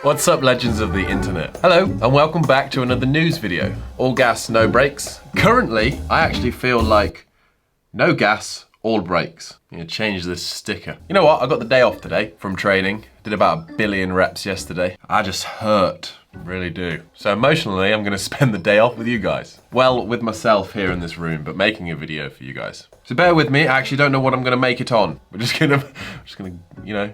What's up, legends of the internet? Hello, and welcome back to another news video. All gas, no brakes. Currently, I actually feel like no gas, all brakes. I'm gonna change this sticker. You know what? I got the day off today from training. Did about 1 billion reps yesterday. I just hurt, really do. So emotionally, I'm gonna spend the day off with you guys. Well, with myself here in this room, but making a video for you guys. So bear with me. I actually don't know what I'm gonna make it on. We're just gonna, you know,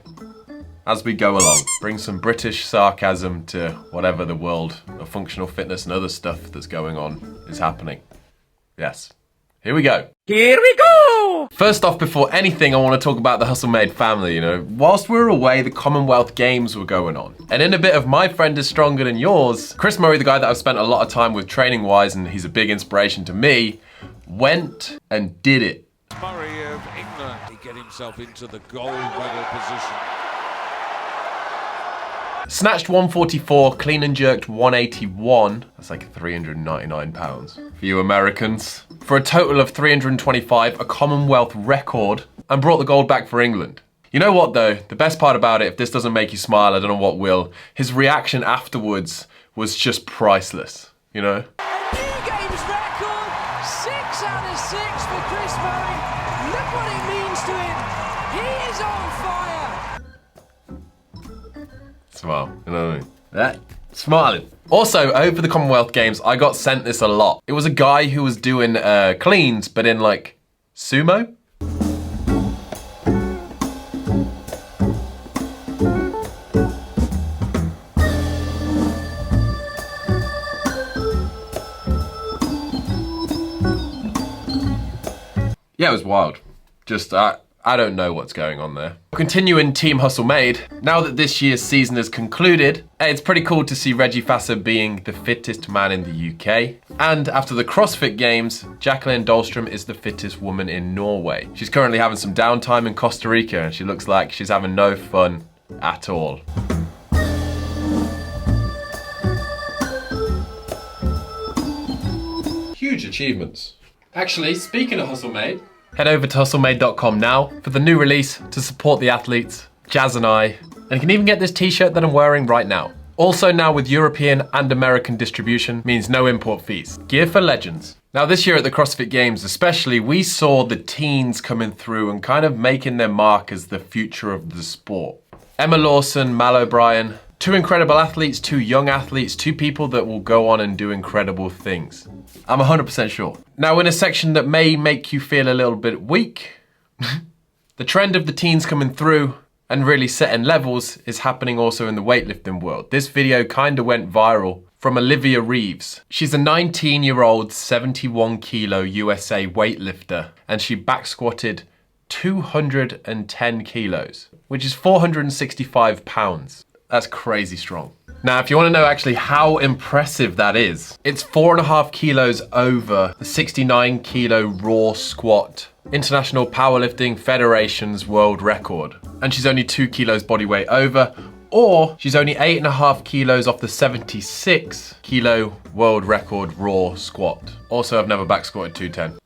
as we go along, bring some British sarcasm to whatever the world of functional fitness and other stuff that's going on is happening. Yes. Here we go. Here we go! First off, before anything, I want to talk about the Hustle Made family, you know. Whilst we were away, the Commonwealth Games were going on. And in a bit of My Friend is Stronger Than Yours, Chris Murray, the guy that I've spent a lot of time with training-wise, and he's a big inspiration to me, went and did it. Murray of England, he get himself into the gold medal position. Snatched 144, clean and jerked 181. That's like 399 pounds. For you Americans. For a total of 325, a Commonwealth record, and brought the gold back for England. You know what though? The best part about it, if this doesn't make you smile, I don't know what will. His reaction afterwards was just priceless, you know? A new games record, 6 out of 6 for Chris Murray. Look what it means to him. He is on fire. Smile, you know what I mean? That smiling. Also, over the Commonwealth Games, I got sent this a lot. It was a guy who was doing cleans, but in like sumo. Yeah, it was wild. Just, I don't know what's going on there. Continuing Team Hustle Made, now that this year's season has concluded, it's pretty cool to see Reggie Fasser being the fittest man in the UK. And after the CrossFit Games, Jacqueline Dolstrom is the fittest woman in Norway. She's currently having some downtime in Costa Rica and she looks like she's having no fun at all. Huge achievements. Actually, speaking of Hustle Made, head over to hustlemade.com now for the new release to support the athletes, Jazz and I, and you can even get this t-shirt that I'm wearing right now. Also now with European and American distribution means no import fees. Gear for legends. Now this year at the CrossFit Games especially, we saw the teens coming through and kind of making their mark as the future of the sport. Emma Lawson, Mal O'Brien, two incredible athletes, two young athletes, two people that will go on and do incredible things. I'm 100% sure. Now in a section that may make you feel a little bit weak, the trend of the teens coming through and really setting levels is happening also in the weightlifting world. This video kind of went viral from Olivia Reeves. She's a 19-year-old, 71 kilo USA weightlifter, and she back squatted 210 kilos, which is 465 pounds. That's crazy strong. Now, if you want to know actually how impressive that is, it's 4.5 kilos over the 69 kilo raw squat International Powerlifting Federation's world record. And she's only 2 kilos body weight over, or she's only 8.5 kilos off the 76 kilo world record raw squat. Also, I've never back squatted 210.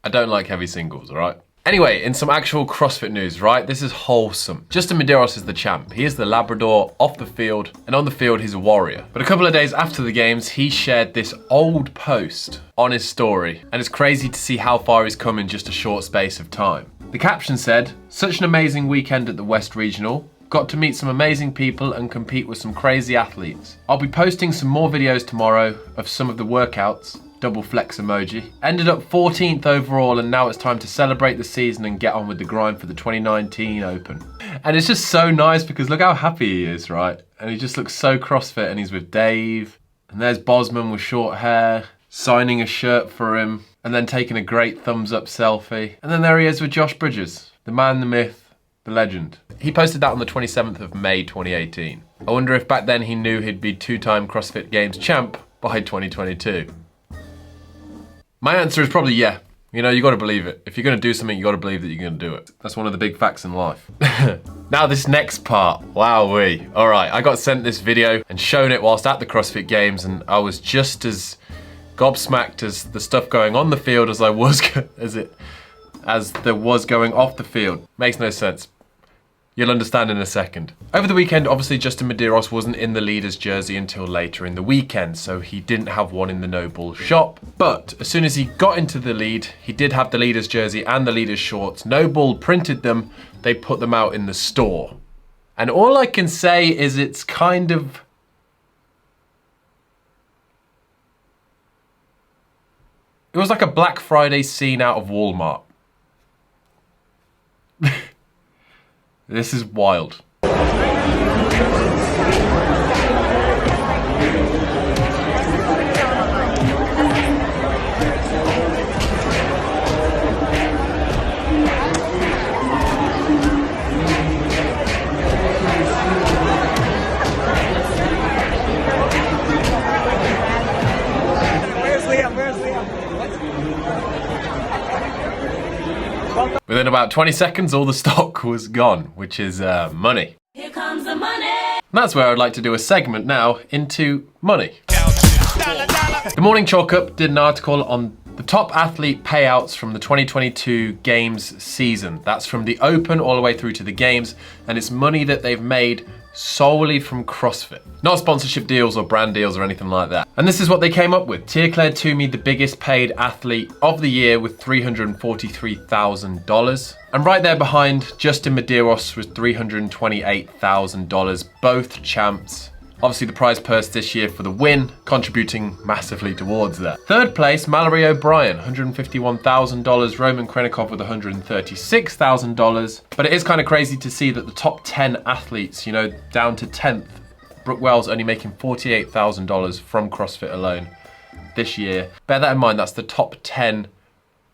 I don't like heavy singles, all right? Anyway, in some actual CrossFit news, right? This is wholesome. Justin Medeiros is the champ. He is the Labrador off the field, and on the field, he's a warrior. But a couple of days after the games, he shared this old post on his story, and it's crazy to see how far he's come in just a short space of time. The caption said, "Such an amazing weekend at the West Regional. Got to meet some amazing people and compete with some crazy athletes. I'll be posting some more videos tomorrow of some of the workouts." Double flex emoji. Ended up 14th overall, and now it's time to celebrate the season and get on with the grind for the 2019 Open. And it's just so nice because look how happy he is, right? And he just looks so CrossFit, and he's with Dave. And there's Bosman with short hair, signing a shirt for him, and then taking a great thumbs up selfie. And then there he is with Josh Bridges, the man, the myth, the legend. He posted that on the 27th of May 2018. I wonder if back then he knew he'd be two-time CrossFit Games champ by 2022. My answer is probably yeah. You know, you gotta believe it. If you're gonna do something, you gotta believe that you're gonna do it. That's one of the big facts in life. Now this next part, wowee. All right, I got sent this video and shown it whilst at the CrossFit Games, and I was just as gobsmacked as the stuff going on the field as I was, as there was going off the field. Makes no sense. You'll understand in a second. Over the weekend, obviously Justin Medeiros wasn't in the leader's jersey until later in the weekend, so he didn't have one in the No Bull shop. But as soon as he got into the lead, he did have the leader's jersey and the leader's shorts. No Bull printed them, they put them out in the store. And all I can say is it's kind of... It was like a Black Friday scene out of Walmart. This is wild. Within about 20 seconds, all the stock was gone, which is money. Here comes the money. And that's where I'd like to do a segment now into money. The Morning Chalk Up did an article on the top athlete payouts from the 2022 Games season. That's from the Open all the way through to the Games, and it's money that they've made solely from CrossFit. Not sponsorship deals or brand deals or anything like that. And this is what they came up with. Declared Toomey the biggest paid athlete of the year with $343,000. And right there behind, Justin Medeiros was $328,000, both champs. Obviously the prize purse this year for the win, contributing massively towards that. Third place, Mallory O'Brien, $151,000. Roman Krenikov with $136,000. But it is kind of crazy to see that the top 10 athletes, you know, down to 10th, Brooke Wells only making $48,000 from CrossFit alone this year. Bear that in mind, that's the top 10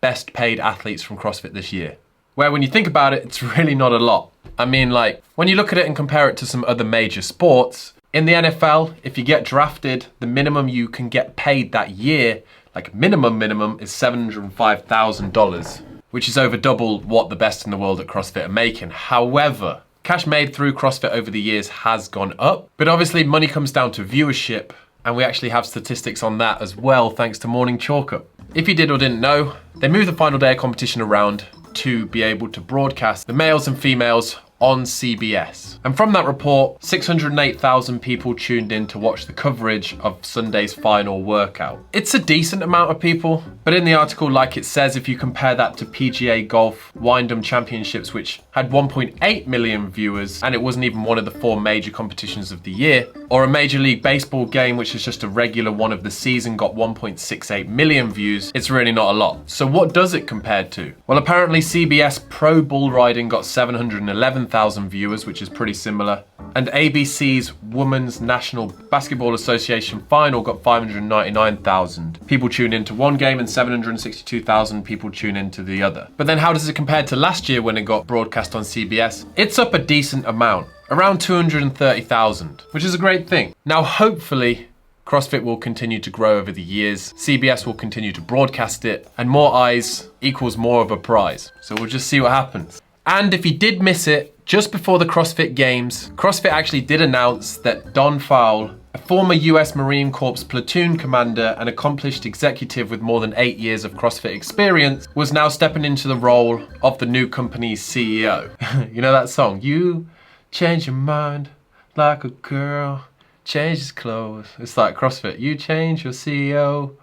best paid athletes from CrossFit this year. Where when you think about it, it's really not a lot. I mean, like, when you look at it and compare it to some other major sports, in the NFL, if you get drafted, the minimum you can get paid that year, like minimum is $705,000, which is over double what the best in the world at CrossFit are making. However, cash made through CrossFit over the years has gone up, but obviously money comes down to viewership, and we actually have statistics on that as well, thanks to Morning Chalk Up. If you did or didn't know, they moved the final day of competition around to be able to broadcast the males and females on CBS. And from that report, 608,000 people tuned in to watch the coverage of Sunday's final workout. It's a decent amount of people, but in the article, like it says, if you compare that to PGA Golf Wyndham Championships, which had 1.8 million viewers, and it wasn't even one of the 4 major competitions of the year, or a Major League Baseball game, which is just a regular one of the season, got 1.68 million views, it's really not a lot. So what does it compare to? Well, apparently CBS Pro Bull Riding got 711,000 viewers, which is pretty similar. And ABC's Women's National Basketball Association final got 599,000. People tune into one game and 762,000 people tune into the other. But then how does it compare to last year when it got broadcast on CBS? It's up a decent amount, around 230,000, which is a great thing. Now, hopefully, CrossFit will continue to grow over the years, CBS will continue to broadcast it, and more eyes equals more of a prize. So we'll just see what happens. And if you did miss it, just before the CrossFit Games, CrossFit actually did announce that Don Fowle, a former US Marine Corps platoon commander and accomplished executive with more than 8 years of CrossFit experience, was now stepping into the role of the new company's CEO. You know that song? You change your mind like a girl changes clothes. It's like CrossFit. You change your CEO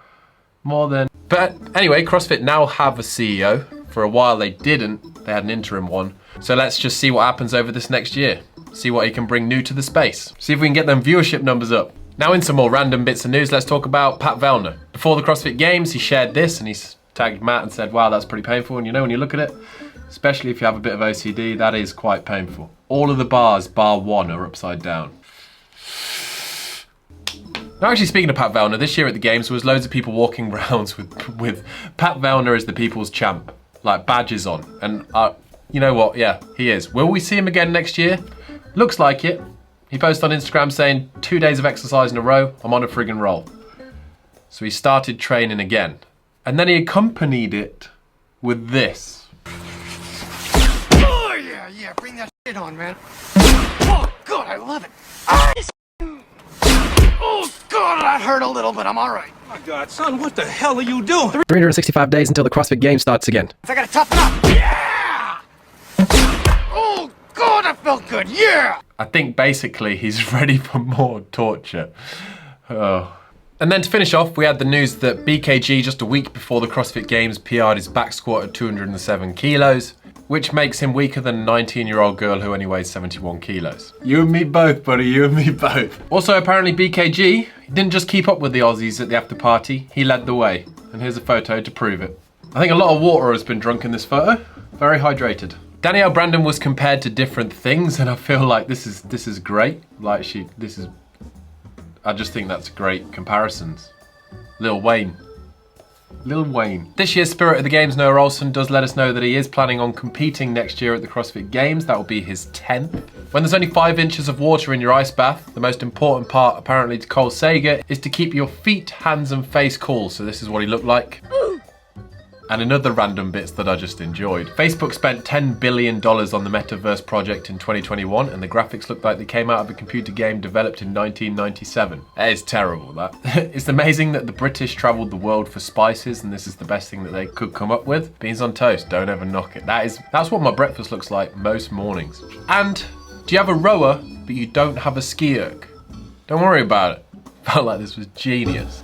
more than... But anyway, CrossFit now have a CEO. For a while they didn't. They had an interim one. So let's just see what happens over this next year. See what he can bring new to the space. See if we can get them viewership numbers up. Now in some more random bits of news, let's talk about Pat Vellner. Before the CrossFit Games, he shared this and he tagged Matt and said, wow, that's pretty painful. And you know, when you look at it, especially if you have a bit of OCD, that is quite painful. All of the bars, bar one, are upside down. Now actually speaking of Pat Vellner, this year at the Games there was loads of people walking around with Pat Vellner as the people's champ. Like badges on. And you know what? Yeah, he is. Will we see him again next year? Looks like it. He posted on Instagram saying, 2 days of exercise in a row, I'm on a friggin' roll. So he started training again. And then he accompanied it with this. Oh yeah, bring that shit on, man. Oh God, I love it. Oh God, that hurt a little, but I'm all right. Oh my God, son, what the hell are you doing? 365 days until the CrossFit Games starts again. I gotta toughen up. Yeah! Oh God, that felt good, yeah! I think basically he's ready for more torture. Oh. And then to finish off, we had the news that BKG just a week before the CrossFit Games PR'd his back squat at 207 kilos, which makes him weaker than a 19-year-old girl who only weighs 71 kilos. You and me both, buddy, you and me both. Also, apparently BKG didn't just keep up with the Aussies at the after party, he led the way. And here's a photo to prove it. I think a lot of water has been drunk in this photo. Very hydrated. Danielle Brandon was compared to different things, and I feel like this is great. Like I just think that's great comparisons. Lil Wayne. This year's Spirit of the Games, Noah Olsen, does let us know that he is planning on competing next year at the CrossFit Games. That will be his 10th. When there's only 5 inches of water in your ice bath, the most important part, apparently to Cole Sager, is to keep your feet, hands and face cool. So this is what he looked like. And another random bits that I just enjoyed. Facebook spent $10 billion on the Metaverse project in 2021, and the graphics looked like they came out of a computer game developed in 1997. That is terrible, that. It's amazing that the British traveled the world for spices, and this is the best thing that they could come up with. Beans on toast, don't ever knock it. That's what my breakfast looks like most mornings. And do you have a rower, but you don't have a ski erg? Don't worry about it. Felt like this was genius.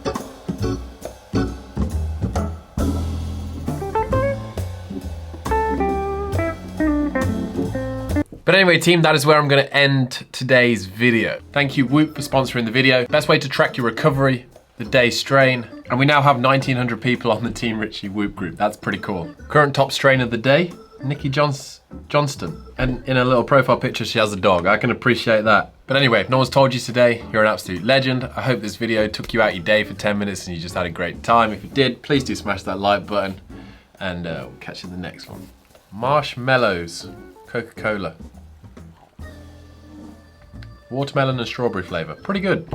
But anyway, team, that is where I'm gonna end today's video. Thank you, Whoop, for sponsoring the video. Best way to track your recovery, the day strain. And we now have 1,900 people on the Team Richie Whoop group. That's pretty cool. Current top strain of the day, Nikki Johnston. And in a little profile picture, she has a dog. I can appreciate that. But anyway, if no one's told you today, you're an absolute legend. I hope this video took you out your day for 10 minutes and you just had a great time. If you did, please do smash that like button. And we'll catch you in the next one. Marshmallows. Coca-Cola. Watermelon and strawberry flavor. Pretty good.